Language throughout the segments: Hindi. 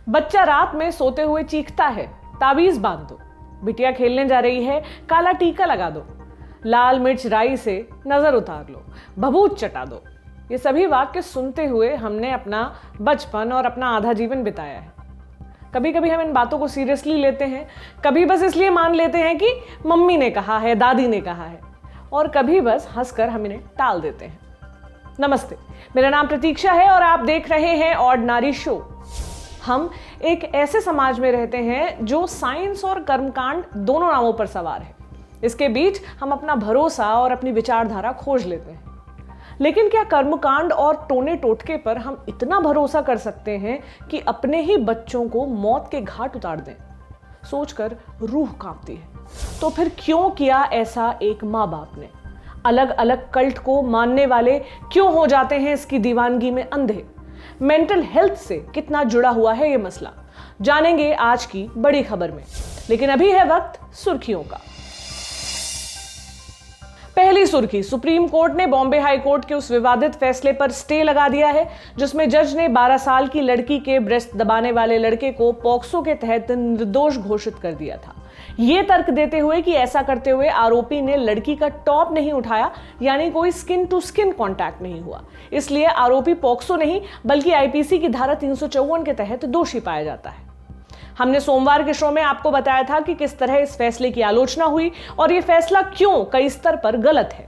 बच्चा रात में सोते हुए चीखता है, ताबीज बांध दो। बिटिया खेलने जा रही है, काला टीका लगा दो। लाल मिर्च राई से नजर उतार लो, भभूत चटा दो। ये सभी वाक्य सुनते हुए हमने अपना बचपन और अपना आधा जीवन बिताया है। कभी कभी हम इन बातों को सीरियसली लेते हैं, कभी बस इसलिए मान लेते हैं कि मम्मी ने कहा है, दादी ने कहा है, और कभी बस हंसकर हम इन्हें टाल देते हैं। नमस्ते, मेरा नाम प्रतीक्षा है और आप देख रहे हैं ऑर्डिनरी शो। हम एक ऐसे समाज में रहते हैं जो साइंस और कर्मकांड दोनों नामों पर सवार है। इसके बीच हम अपना भरोसा और अपनी विचारधारा खोज लेते हैं। लेकिन क्या कर्मकांड और टोने टोटके पर हम इतना भरोसा कर सकते हैं कि अपने ही बच्चों को मौत के घाट उतार दें? सोचकर रूह कांपती है। तो फिर क्यों किया ऐसा एक माँ बाप ने? अलग अलग कल्ट को मानने वाले क्यों हो जाते हैं इसकी दीवानगी में अंधे? मेंटल हेल्थ से कितना जुड़ा हुआ है ये मसला, जानेंगे आज की बड़ी खबर में। लेकिन अभी है वक्त सुर्खियों का। पहली सुर्खी, सुप्रीम कोर्ट ने बॉम्बे हाई कोर्ट के उस विवादित फैसले पर स्टे लगा दिया है जिसमें जज ने 12 साल की लड़की के ब्रेस्ट दबाने वाले लड़के को पॉक्सो के तहत निर्दोष घोषित कर दिया था। ये तर्क देते हुए कि ऐसा करते हुए आरोपी ने लड़की का टॉप नहीं उठाया, यानी कोई स्किन टू स्किन कांटेक्ट नहीं हुआ, इसलिए आरोपी पॉक्सो नहीं बल्कि आईपीसी की धारा 354 के तहत दोषी पाया जाता है। हमने सोमवार के शो में आपको बताया था कि किस तरह इस फैसले की आलोचना हुई और ये फैसला क्यों कई स्तर पर गलत है।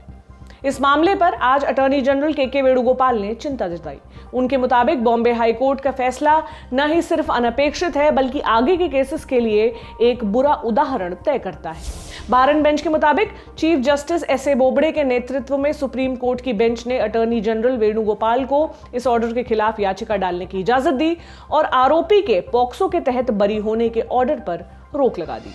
इस मामले पर आज अटॉर्नी जनरल के वेणुगोपाल ने चिंता जताई। उनके मुताबिक बॉम्बे हाई कोर्ट का फैसला न ही सिर्फ अनपेक्षित है बल्कि आगे के केसेस के लिए एक बुरा उदाहरण तय करता है। बारन बेंच के मुताबिक चीफ जस्टिस एस.ए. बोबड़े के नेतृत्व में सुप्रीम कोर्ट की बेंच ने अटॉर्नी जनरल वेणुगोपाल को इस ऑर्डर के खिलाफ याचिका डालने की इजाजत दी और आरोपी के पॉक्सो के तहत बरी होने के ऑर्डर पर रोक लगा दी।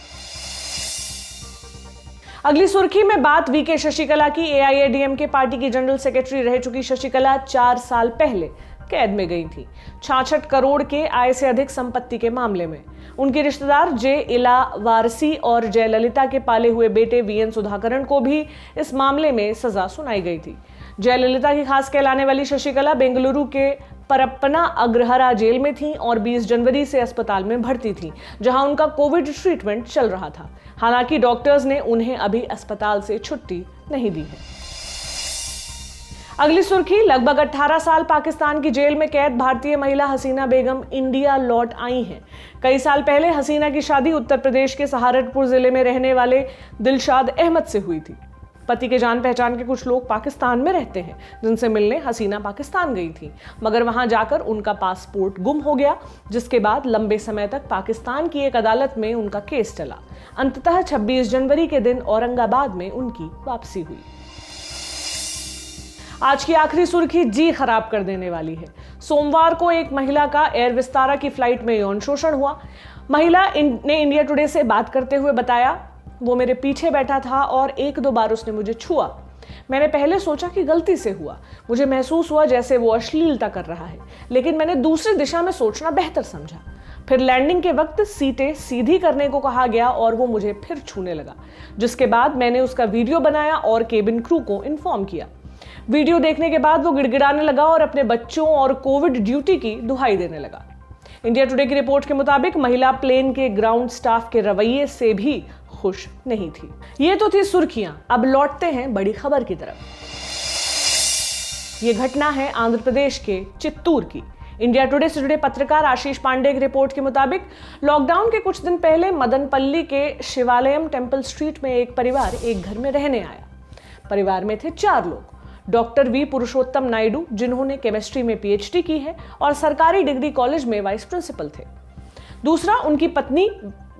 अगली सुर्खी में बात वीके शशिकला की। एआईएडीएमके पार्टी की जनरल सेक्रेटरी रह चुकी शशिकला 4 साल पहले कैद में गई थी 66 करोड़ के आय से अधिक संपत्ति के मामले में। उनके रिश्तेदार जे इला वारसी और जयललिता के पाले हुए बेटे वीएन सुधाकरण को भी इस मामले में सजा सुनाई गई थी। जयललिता की खास कहलाने वाली शशिकला बेंगलुरु के परप्पना अग्रहरा जेल में थी और 20 जनवरी से अस्पताल में भर्ती थी जहां उनका कोविड ट्रीटमेंट चल रहा था। हालांकि डॉक्टर्स ने उन्हें अभी अस्पताल से छुट्टी नहीं दी है। अगली सुर्खी, लगभग 18 साल पाकिस्तान की जेल में कैद भारतीय महिला हसीना बेगम इंडिया लौट आई हैं। कई साल पहले हसीना की शादी उत्तर प्रदेश के सहारनपुर जिले में रहने वाले दिलशाद अहमद से हुई थी। पति के जान पहचान के कुछ लोग पाकिस्तान में रहते हैं जिनसे मिलने हसीना पाकिस्तान गई थी, मगर वहां जाकर उनका पासपोर्ट गुम हो गया, जिसके बाद लंबे समय तक पाकिस्तान की एक अदालत में उनका केस चला। अंततः 26 जनवरी के दिन औरंगाबाद में उनकी वापसी हुई। आज की आखिरी सुर्खी जी खराब कर देने वाली है। सोमवार को एक महिला का एयर विस्तारा की फ्लाइट में यौन शोषण हुआ। महिला ने इंडिया टुडे से बात करते हुए बताया, वो मेरे पीछे बैठा था और 1-2 बार उसने मुझे छुआ। मैंने पहले सोचा कि गलती से हुआ, मुझे महसूस हुआ जैसे वो अश्लीलता कर रहा है, लेकिन मैंने दूसरी दिशा में सोचना बेहतर समझा। फिर लैंडिंग के वक्त सीटें सीधी करने को कहा गया और वो मुझे फिर छूने लगा, जिसके बाद मैंने उसका वीडियो बनाया और केबिन क्रू को इन्फॉर्म किया। वीडियो देखने के बाद वो गिड़गिड़ाने लगा और अपने बच्चों और कोविड ड्यूटी की दुहाई देने लगा। इंडिया टुडे की रिपोर्ट के मुताबिक महिला प्लेन के ग्राउंड स्टाफ के रवैये से भी खुश नहीं थी। ये तो थी सुर्खियां, अब लौटते हैं बड़ी खबर की तरफ। ये घटना है आंध्र प्रदेश के चित्तूर की। इंडिया टुडे से जुड़े पत्रकार आशीष पांडे की रिपोर्ट के मुताबिक लॉकडाउन के कुछ दिन पहले मदनपल्ली के शिवालयम टेम्पल स्ट्रीट में एक परिवार एक घर में रहने आया। परिवार में थे 4 लोग। डॉक्टर वी पुरुषोत्तम नायडू, जिन्होंने केमिस्ट्री में पीएचडी की है और सरकारी डिग्री कॉलेज में वाइस प्रिंसिपल थे। दूसरा उनकी पत्नी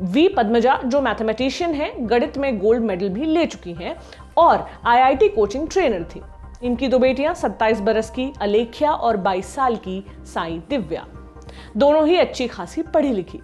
वी पद्मजा, जो मैथमेटिशियन है, गणित में गोल्ड मेडल भी ले चुकी हैं और आईआईटी कोचिंग ट्रेनर थी। इनकी 2 बेटियां 27 बरस की अलेख्या और 22 साल की साई दिव्या, दोनों ही अच्छी खासी पढ़ी लिखी।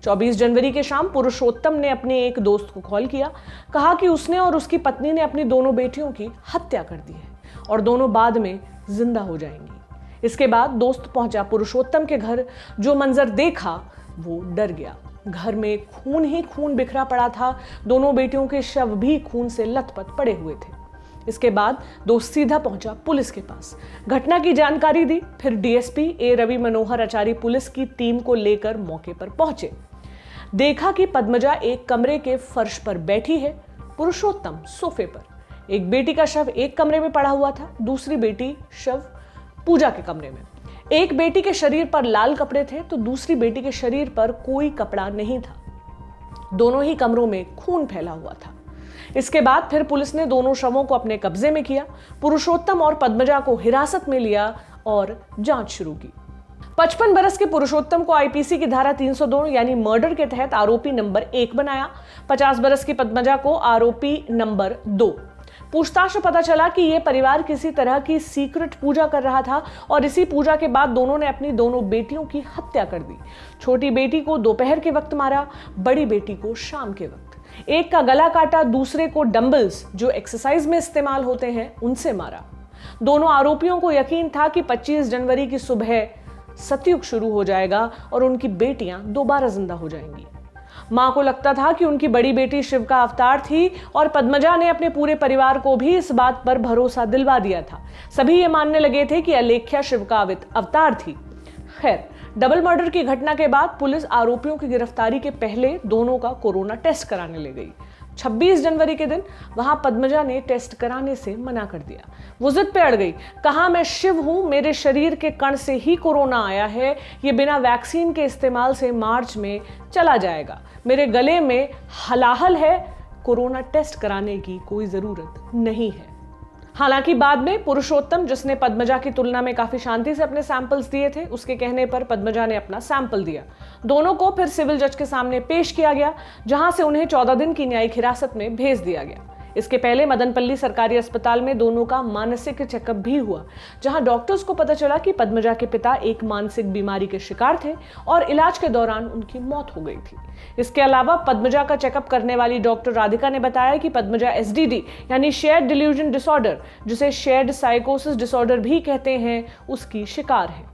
24 जनवरी के शाम पुरुषोत्तम ने अपने एक दोस्त को कॉल किया, कहा कि उसने और उसकी पत्नी ने अपनी दोनों बेटियों की हत्या कर दी है और दोनों बाद में जिंदा हो जाएंगी। इसके बाद दोस्त पहुंचा पुरुषोत्तम के घर। जो मंजर देखा वो डर गया। घर में खून ही खून बिखरा पड़ा था। दोनों बेटियों के शव भी खून से लथपथ पड़े हुए थे। इसके बाद दोस्त सीधा पहुंचा पुलिस के पास, घटना की जानकारी दी। फिर डीएसपी ए रवि मनोहर आचार्य पुलिस की टीम को लेकर मौके पर पहुंचे। देखा कि पद्मजा एक कमरे के फर्श पर बैठी है, पुरुषोत्तम सोफे पर। एक बेटी का शव एक कमरे में पड़ा हुआ था, दूसरी बेटी शव पूजा के कमरे में। एक बेटी के शरीर पर लाल कपड़े थे तो दूसरी बेटी के शरीर पर कोई कपड़ा नहीं था। दोनों ही कमरों में खून फैला हुआ था। इसके बाद फिर पुलिस ने दोनों शवों को अपने कब्जे में किया, पुरुषोत्तम और पद्मजा को हिरासत में लिया और जांच शुरू की। 55 बरस के पुरुषोत्तम को आईपीसी की धारा 302 यानी मर्डर के तहत आरोपी नंबर 1 बनाया। 50 बरस की पद्मजा को आरोपी नंबर 2। पूछताछ में पता चला कि यह परिवार किसी तरह की सीक्रेट पूजा कर रहा था और इसी पूजा के बाद दोनों ने अपनी दोनों बेटियों की हत्या कर दी। छोटी बेटी को दोपहर के वक्त मारा, बड़ी बेटी को शाम के वक्त। एक का गला काटा, दूसरे को डंबल्स जो एक्सरसाइज में इस्तेमाल होते हैं उनसे मारा। दोनों आरोपियों को यकीन था कि 25 जनवरी की सुबह सतयुग शुरू हो जाएगा और उनकी बेटियां दोबारा जिंदा हो जाएंगी। मां को लगता था कि उनकी बड़ी बेटी शिव का अवतार थी और पद्मजा ने अपने पूरे परिवार को भी इस बात पर भरोसा दिलवा दिया था। सभी ये मानने लगे थे कि अलेख्या शिव का अवतार थी। खैर, डबल मर्डर की घटना के बाद पुलिस आरोपियों की गिरफ्तारी के पहले दोनों का कोरोना टेस्ट कराने ले गई। 26 जनवरी के दिन वहां पद्मजा ने टेस्ट कराने से मना कर दिया। वो जिद पे अड़ गई, कहा मैं शिव हूं, मेरे शरीर के कण से ही कोरोना आया है, ये बिना वैक्सीन के इस्तेमाल से मार्च में चला जाएगा। मेरे गले में हलाहल है, कोरोना टेस्ट कराने की कोई जरूरत नहीं है। हालांकि बाद में पुरुषोत्तम, जिसने पद्मजा की तुलना में काफी शांति से अपने सैंपल्स दिए थे, उसके कहने पर पद्मजा ने अपना सैंपल दिया। दोनों को फिर सिविल जज के सामने पेश किया गया, जहां से उन्हें 14 दिन की न्यायिक हिरासत में भेज दिया गया। इसके पहले मदनपल्ली सरकारी अस्पताल में दोनों का मानसिक चेकअप भी हुआ, जहां डॉक्टर्स को पता चला कि पद्मजा के पिता एक मानसिक बीमारी के शिकार थे और इलाज के दौरान उनकी मौत हो गई थी। इसके अलावा पद्मजा का चेकअप करने वाली डॉक्टर राधिका ने बताया कि पद्मजा एसडीडी यानी शेयर्ड डिल्यूजन डिसऑर्डर, जिसे शेयर्ड साइकोसिस डिसऑर्डर भी कहते हैं, उसकी शिकार है।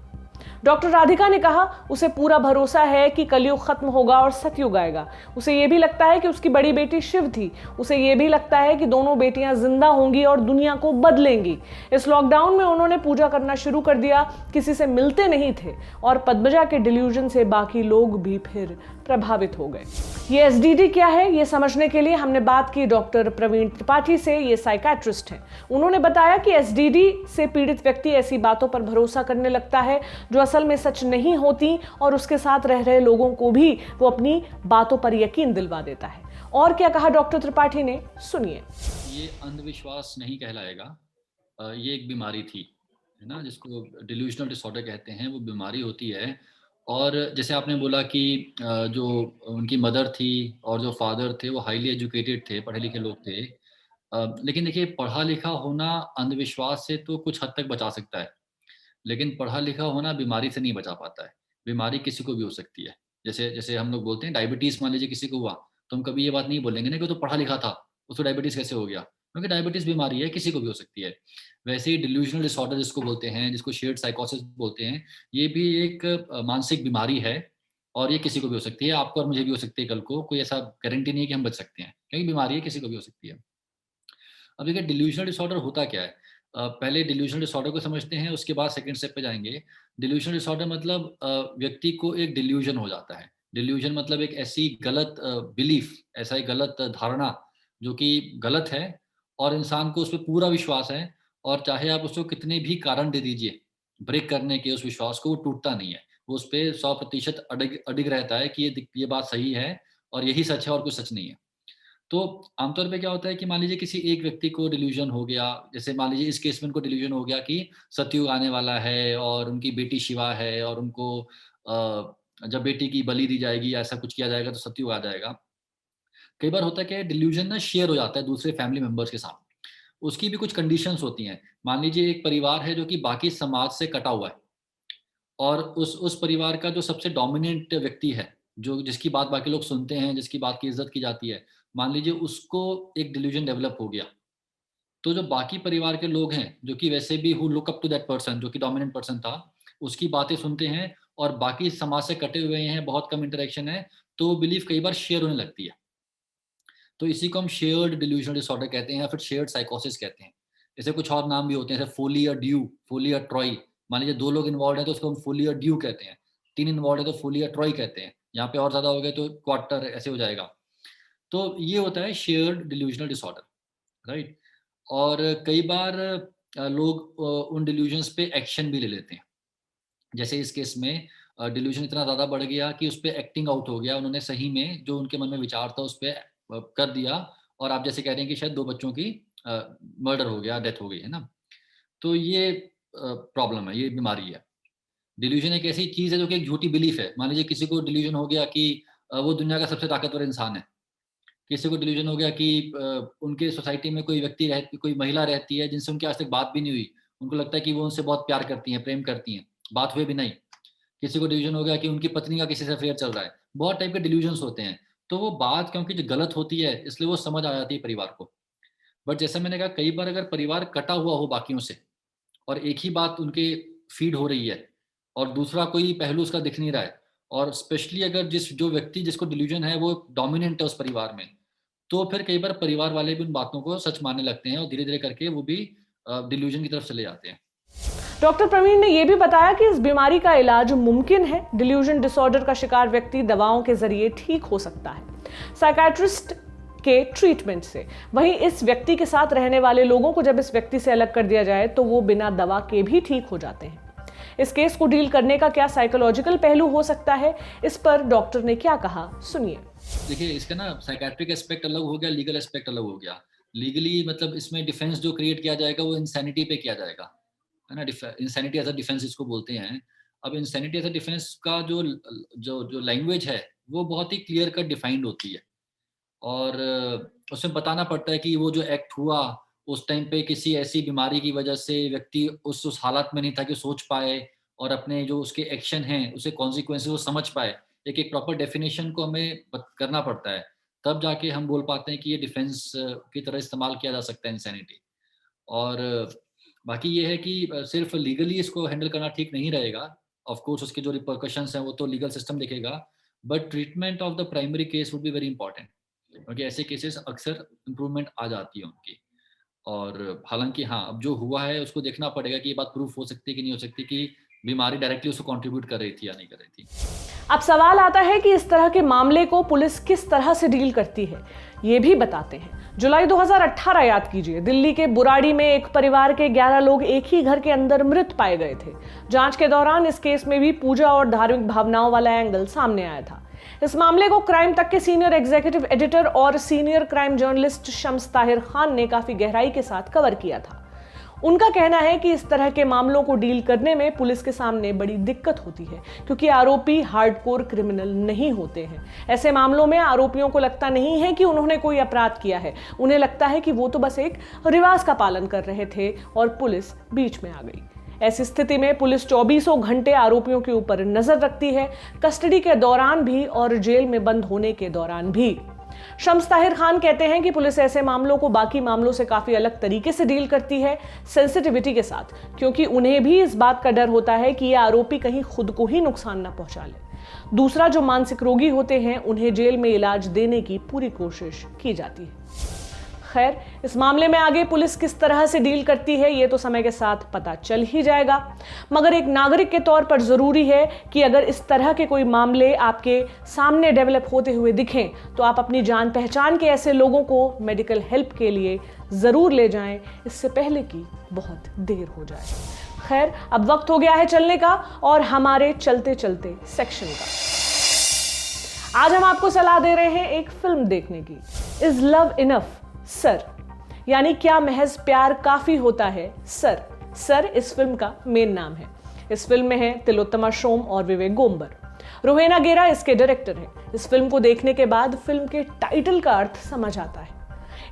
डॉक्टर राधिका ने कहा उसे पूरा भरोसा है कि कलयुग खत्म होगा और सतयुग आएगा। उसे यह भी लगता है कि उसकी बड़ी बेटी शिव थी। उसे यह भी लगता है कि दोनों बेटियां जिंदा होंगी और दुनिया को बदलेंगी। इस लॉकडाउन में उन्होंने पूजा करना शुरू कर दिया, किसी से मिलते नहीं थे और पद्मजा के डिल्यूजन से बाकी लोग भी फिर प्रभावित हो गए। ये एसडीडी क्या है, ये समझने के लिए हमने बात की डॉक्टर प्रवीण त्रिपाठी से। ये साइकेट्रिस्ट हैं। उन्होंने बताया कि एसडीडी से पीड़ित व्यक्ति ऐसी बातों पर भरोसा करने लगता है जो असल में सच नहीं होती और उसके साथ रह रहे लोगों को भी वो अपनी बातों पर यकीन दिलवा देता है। और क्या कहा डॉक्टर त्रिपाठी ने, सुनिए। ये अंधविश्वास नहीं कहलाएगा, ये एक बीमारी थी, है ना, जिसको डिल्यूजनल डिसऑर्डर कहते हैं। वो बीमारी होती है। और जैसे आपने बोला कि जो उनकी मदर थी और जो फादर थे वो हाईली एजुकेटेड थे, पढ़े लिखे लोग थे। लेकिन देखिए, पढ़ा लिखा होना अंधविश्वास से तो कुछ हद तक बचा सकता है, लेकिन पढ़ा लिखा होना बीमारी से नहीं बचा पाता है। बीमारी किसी को भी हो सकती है। जैसे जैसे हम लोग बोलते हैं डायबिटीज मान लीजिए किसी को हुआ, तो हम कभी ये बात नहीं बोलेंगे ना कि वो तो पढ़ा लिखा था, उसको डायबिटीज कैसे हो गया, क्योंकि डायबिटीज बीमारी है, किसी को भी हो सकती है। वैसे ही डिल्यूजनल डिसऑर्डर जिसको बोलते हैं, जिसको शेयर्ड साइकोसिस बोलते हैं, ये भी एक मानसिक बीमारी है और ये किसी को भी हो सकती है। आपको और मुझे भी हो सकती है कल को, कोई ऐसा गारंटी नहीं है कि हम बच सकते हैं, क्योंकि बीमारी है, किसी को भी हो सकती है। अब देखिए, डिल्यूजनल डिसऑर्डर होता क्या है। पहले डिल्यूजनल डिसऑर्डर को समझते हैं, उसके बाद सेकंड स्टेप पे जाएंगे। डिल्यूजनल डिसऑर्डर मतलब व्यक्ति को एक डिल्यूजन हो जाता है। डिल्यूजन मतलब एक ऐसी गलत बिलीफ, ऐसा एक गलत धारणा जो कि गलत है और इंसान को उस पर पूरा विश्वास है, और चाहे आप उसको कितने भी कारण दे दीजिए ब्रेक करने के उस विश्वास को, वो टूटता नहीं है। वो उस पर 100% अडिग अडिग रहता है कि ये बात सही है और यही सच है और कुछ सच नहीं है। तो आमतौर पे क्या होता है कि मान लीजिए किसी एक व्यक्ति को डिल्यूजन हो गया, जैसे मान लीजिए इस केस में उनको डिल्यूजन हो गया कि सतयुग आने वाला है और उनकी बेटी शिवा है और उनको जब बेटी की बलि दी जाएगी या ऐसा कुछ किया जाएगा तो सतयुग आ जाएगा। कई बार होता है कि डिल्यूजन ना शेयर हो जाता है दूसरे फैमिली मेंबर्स के साथ। उसकी भी कुछ कंडीशंस होती हैं। मान लीजिए एक परिवार है जो कि बाकी समाज से कटा हुआ है और उस परिवार का जो सबसे डोमिनेंट व्यक्ति है, जो जिसकी बात बाकी लोग सुनते हैं, जिसकी बात की इज्जत की जाती है, मान लीजिए उसको एक डिल्यूजन डेवलप हो गया, तो जो बाकी परिवार के लोग हैं जो कि वैसे भी who look up to that person, जो कि डोमिनेंट पर्सन था, उसकी बातें सुनते हैं और बाकी समाज से कटे हुए हैं, बहुत कम इंटरेक्शन है, तो बिलीफ कई बार शेयर होने लगती है। तो इसी को हम शेयर्ड डिल्यूजनल डिसऑर्डर कहते हैं या फिर शेयर्ड साइकोसिस कहते हैं। जैसे कुछ और नाम भी होते हैं, जैसे फोली या ड्यू, फोली या ट्रॉय। मान लीजिए 2 लोग इन्वॉल्व हैं तो उसको हम फोली या ड्यू कहते हैं, 3 इन्वॉल्व है तो फोली या ट्रॉय कहते हैं, यहाँ पे और ज़्यादा हो गए तो क्वार्टर, ऐसे हो जाएगा। तो ये होता है शेयर्ड डिल्यूजनल डिसऑर्डर, राइट? और कई बार लोग उन डिल्यूजन्स पे एक्शन भी ले लेते हैं। जैसे इस केस में डिल्यूजन इतना ज़्यादा बढ़ गया कि उस पे एक्टिंग आउट हो गया, उन्होंने सही में जो उनके मन में विचार था उस पे कर दिया, और आप जैसे कह रहे हैं कि शायद 2 बच्चों की मर्डर हो गया, डेथ हो गई, है ना? तो ये प्रॉब्लम है, ये बीमारी है। डिल्यूजन एक ऐसी चीज़ है जो कि एक झूठी बिलीफ है। मान लीजिए किसी को डिल्यूजन हो गया कि वो दुनिया का सबसे ताकतवर इंसान है। किसी को डिल्यूजन हो गया कि उनके सोसाइटी में कोई महिला रहती है जिनसे उनकी आज तक बात भी नहीं हुई। उनको लगता है कि वो उनसे बहुत प्यार करती हैं, प्रेम करती हैं, बात हुए भी नहीं। किसी को डिल्यूजन हो गया कि उनकी पत्नी का किसी से अफेयर चल रहा है। बहुत टाइप के डिल्यूजन्स होते हैं। तो वो बात क्योंकि जो गलत होती है इसलिए वो समझ आ जाती है परिवार को। बट जैसा मैंने कहा, कई बार अगर परिवार कटा हुआ हो बाकियों से और एक ही बात उनके फीड हो रही है और दूसरा कोई पहलू उसका दिख नहीं रहा है, और स्पेशली अगर जो व्यक्ति जिसको डिल्यूजन है वो डोमिनेंट है उस परिवार में, तो फिर कई बार परिवार वाले भी उन बातों को सच मानने लगते हैं और धीरे-धीरे करके वो भी डिल्यूजन की तरफ चले जाते हैं। डॉक्टर प्रवीण ने यह भी बताया कि इस बीमारी का इलाज मुमकिन है। डिल्यूजन डिसऑर्डर का शिकार व्यक्ति दवाओं के जरिए ठीक हो सकता है, साइकियाट्रिस्ट के ट्रीटमेंट से। वहीं इस व्यक्ति के साथ रहने वाले लोगों को जब इस व्यक्ति से अलग कर दिया जाए तो वो बिना दवा के भी ठीक हो जाते हैं। इस केस को डील करने का क्या साइकोलॉजिकल पहलू हो सकता है, इस पर डॉक्टर ने क्या कहा, सुनिए। देखिए, इसका ना साइकियाट्रिक एस्पेक्ट अलग हो गया, लीगल एस्पेक्ट अलग हो गया। लीगली मतलब इसमें डिफेंस जो क्रिएट किया जाएगा वो इंसैनिटी पे किया जाएगा, है ना? इंसैनिटी एज अ डिफेंस इसको बोलते हैं। अब इंसैनिटी एज अ डिफेंस का जो जो जो लैंग्वेज है वो बहुत ही क्लियर कट डिफाइंड होती है, और उसमें बताना पड़ता है कि वो जो एक्ट हुआ उस टाइम पे किसी ऐसी बीमारी की वजह से व्यक्ति उस हालत में नहीं था कि सोच पाए और अपने जो उसके एक्शन हैं उसे कॉन्सिक्वेंसेस वो समझ पाए। एक एक प्रॉपर डेफिनेशन को हमें करना पड़ता है, तब जाके हम बोल पाते हैं कि ये डिफेंस की तरह इस्तेमाल किया जा सकता है इंसैनिटी। और बाकी ये है कि सिर्फ लीगली इसको हैंडल करना ठीक नहीं रहेगा। ऑफ कोर्स उसके जो रिपरकशंस हैं वो तो लीगल सिस्टम देखेगा, but treatment of the primary case would be very important, क्योंकि ऐसे केसेस अक्सर इम्प्रूवमेंट आ जाती है उनकी। और हालाँकि हाँ, अब जो हुआ है उसको देखना पड़ेगा कि ये बात प्रूफ हो सकती है कि नहीं हो सकती कि बीमारी डायरेक्टली उसको कंट्रीब्यूट कर रही थी या नहीं कर रही थी। अब सवाल आता है कि इस तरह के मामले को पुलिस किस तरह से डील करती है, ये भी बताते हैं। जुलाई 2018 याद कीजिए, दिल्ली के बुराड़ी में एक परिवार के 11 लोग एक ही घर के अंदर मृत पाए गए थे। जांच के दौरान इस केस में भी पूजा और धार्मिक भावनाओं वाला एंगल सामने आया था। इस मामले को क्राइम तक के सीनियर एग्जीक्यूटिव एडिटर और senior crime journalist Shams Tahir Khan ने काफी गहराई के साथ कवर किया था। उनका कहना है कि इस तरह के मामलों को डील करने में पुलिस के सामने बड़ी दिक्कत होती है, क्योंकि आरोपी हार्डकोर क्रिमिनल नहीं होते हैं। ऐसे मामलों में आरोपियों को लगता नहीं है कि उन्होंने कोई अपराध किया है, उन्हें लगता है कि वो तो बस एक रिवाज का पालन कर रहे थे और पुलिस बीच में आ गई। ऐसी स्थिति में पुलिस 24 घंटे आरोपियों के ऊपर नजर रखती है, कस्टडी के दौरान भी और जेल में बंद होने के दौरान भी। शम्स ताहिर खान कहते हैं कि पुलिस ऐसे मामलों को बाकी मामलों से काफी अलग तरीके से डील करती है, सेंसिटिविटी के साथ, क्योंकि उन्हें भी इस बात का डर होता है कि ये आरोपी कहीं खुद को ही नुकसान ना पहुंचा ले। दूसरा, जो मानसिक रोगी होते हैं उन्हें जेल में इलाज देने की पूरी कोशिश की जाती है। खैर, इस मामले में आगे पुलिस किस तरह से डील करती है ये तो समय के साथ पता चल ही जाएगा, मगर एक नागरिक के तौर पर जरूरी है कि अगर इस तरह के कोई मामले आपके सामने डेवलप होते हुए दिखें तो आप अपनी जान पहचान के ऐसे लोगों को मेडिकल हेल्प के लिए जरूर ले जाएं, इससे पहले कि बहुत देर हो जाए। खैर, अब वक्त हो गया है चलने का और हमारे चलते चलते सेक्शन का। आज हम आपको सलाह दे रहे हैं एक फिल्म देखने की, इज लव इनफ सर, यानी क्या महज प्यार काफी होता है सर। सर इस फिल्म का मेन नाम है। इस फिल्म में है तिलोत्तमा शोम और विवेक गोमबर। रोहेना गेरा इसके डायरेक्टर हैं। इस फिल्म को देखने के बाद फिल्म के टाइटल का अर्थ समझ आता है।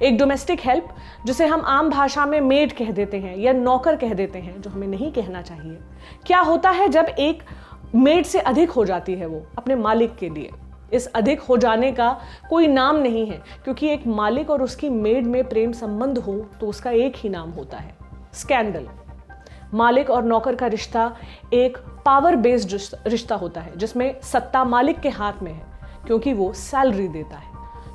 एक डोमेस्टिक हेल्प, जिसे हम आम भाषा में मेड कह देते हैं या नौकर कह देते हैं, जो हमें नहीं कहना चाहिए। क्या होता है जब एक मेड से अधिक हो जाती है वो अपने मालिक के लिए। इस अधिक हो जाने का कोई नाम नहीं है, क्योंकि एक मालिक और उसकी मेड में प्रेम संबंध हो तो उसका एक ही नाम होता है, स्कैंडल। मालिक और नौकर का रिश्ता एक पावर बेस्ड रिश्ता होता है, जिसमें सत्ता मालिक के हाथ में है, क्योंकि वो सैलरी देता है।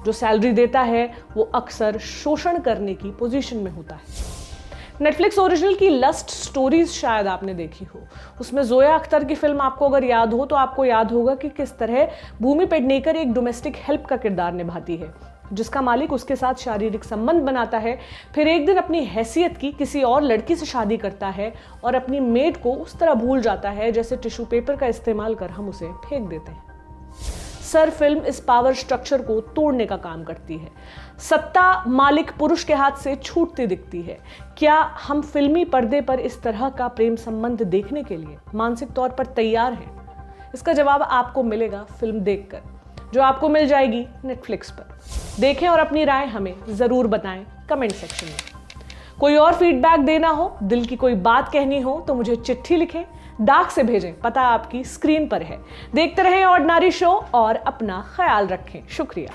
जो सैलरी देता है वो अक्सर शोषण करने की पोजीशन में होता है। नेटफ्लिक्स ओरिजिनल की लस्ट स्टोरीज शायद आपने देखी हो। उसमें जोया अख्तर की फिल्म आपको अगर याद हो तो आपको याद होगा कि किस तरह भूमि पेडनेकर एक डोमेस्टिक हेल्प का किरदार निभाती है, जिसका मालिक उसके साथ शारीरिक संबंध बनाता है, फिर एक दिन अपनी हैसियत की किसी और लड़की से शादी करता है और अपनी मेड को उस तरह भूल जाता है जैसे टिश्यू पेपर का इस्तेमाल कर हम उसे फेंक देते हैं। सर फिल्म इस पावर स्ट्रक्चर को तोड़ने का काम करती है। सत्ता मालिक पुरुष के हाथ से छूटती दिखती है। क्या हम फिल्मी पर्दे पर इस तरह का प्रेम संबंध देखने के लिए मानसिक तौर पर तैयार हैं? इसका जवाब आपको मिलेगा फिल्म देखकर, जो आपको मिल जाएगी नेटफ्लिक्स पर। देखें और अपनी राय हमें जरूर बताएं कमेंट सेक्शन में। कोई और फीडबैक देना हो, दिल की कोई बात कहनी हो तो मुझे चिट्ठी लिखें, डाक से भेजें, पता आपकी स्क्रीन पर है। देखते रहें ऑर्डिनरी शो और अपना ख्याल रखें। शुक्रिया।